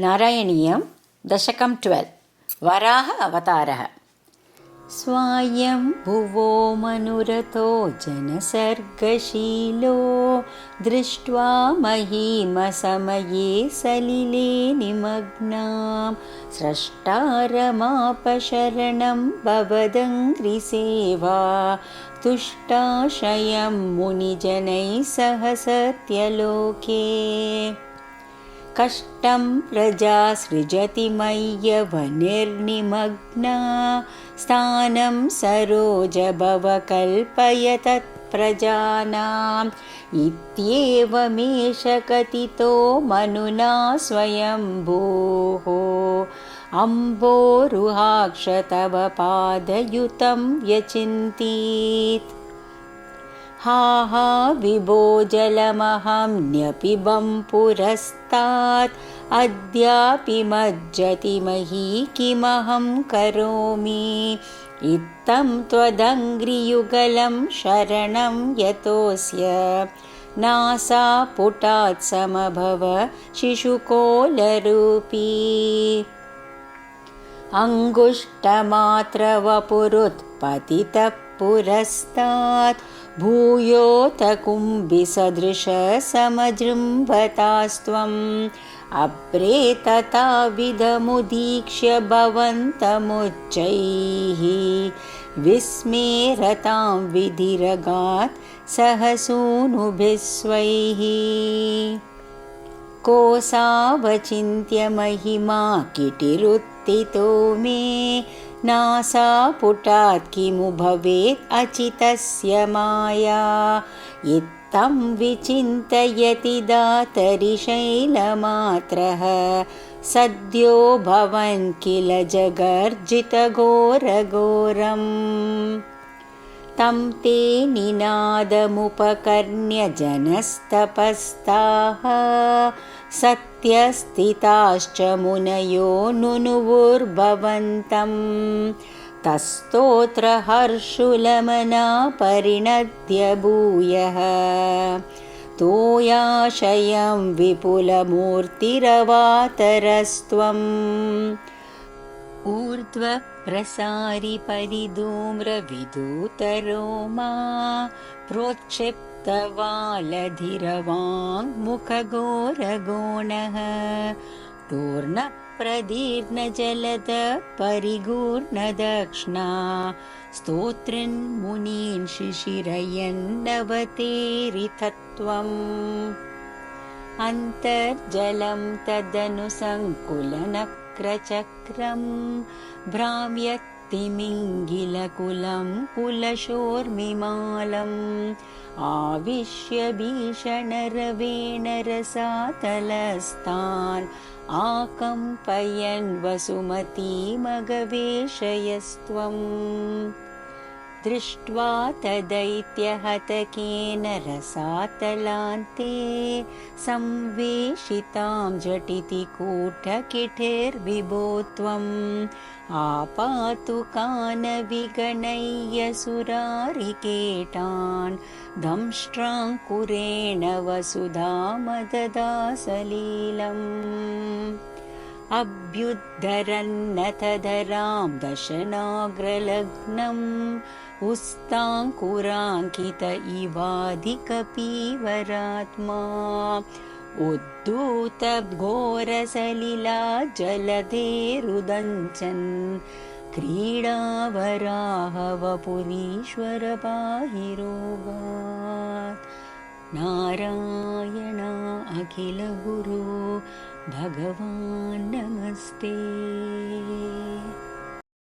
नारायणीयं दशकं 12 वराह अवतारः। स्वायम्भुवो मनुरथो जनसर्गशीलो दृष्ट्वा महीमसमये सलिले निमग्नां स्रष्टारमापशरणं भवदङ्घ्रिसेवा तुष्टाशयं मुनिजनैः सह सत्यलोके। कष्टं प्रजा सृजति मय्यवनिर्निमग्ना स्थानं सरोजभव कल्पय तत्प्रजानाम् इत्येवमेष कथितो मनुना स्वयंभूः अम्बोरुहाक्ष तव पादयुतं व्यचिन्तीत्। हा हा विभो जलमहं न्यपिबं पुरस्तात् अद्यापि मज्जति मही किमहं करोमि इत्थं त्वदङ्घ्रियुगलं शरणं यतोऽस्य नासापुटात् समभव शिशुकोलरूपी। अङ्गुष्टमात्रवपुरुत्पतितः पुरस्तात् भूयोऽथ कुम्भिसदृशसमजृम्भतास्त्वम् अभ्रे तथाविधमुदीक्ष्य भवन्तमुच्चैः विस्मेरतां विधिरगात् सहसूनुभिः स्वैः। कोऽसावचिन्त्य महिमा किटिरुत्थितो मे नासापुटात् किमु भवेत् अचितस्य माया इत्थं विचिन्तयति दातरि शैलमात्रः सद्यो भवन् किल जगर्जितघोरघोरम्। तं ते निनादमुपकर्ण्य जनस्तपस्ताः सत्यस्थिताश्च मुनयो नुनुवुर्भवन्तं तस्तोत्रहर्षुलमना परिणद्य भूयः तोयाशयं विपुलमूर्तिरवातरस्त्वम्। ऊर्ध्व प्रसारि परिधूम्रविधूतरोमा प्रोक्षिप्तवालधिरवाङ्मुखघोरगोणः टूर्णप्रदीर्णजलद परिगूर्णदक्ष्णा स्तोत्रिन्मुनीन् शिशिरयन्नवतेरितत्वम्। अन्तर्जलं तदनुसङ्कुलनक्रचक्रं भ्राम्यत्तिमिङ्गिलकुलं कुलशोर्मिमालम् आविश्य भीषणरवेण रसातलस्तान् आकम्पयन् वसुमतीमगवेशयस्त्वम्। दृष्ट्वा तदैत्यहतकेन रसातलान्ते संवेशितां झटिति कूटकिटिर्विभो त्वम् आपातुकानविगणय्यसुरारिकेटान् दंष्ट्राङ्कुरेण वसुधामददासलीलम्। अभ्युद्धरन्नतधरां दशनाग्रलग्नम् उस्ताङ्कुराङ्कित इवाधिकपीवरात्मा उद्धूतघोरसलिला जलधेरुदञ्चन् क्रीडावराहवपुरीश्वर पाहि रोगात्। नारायण अखिलगुरु भगवान् नमस्ते।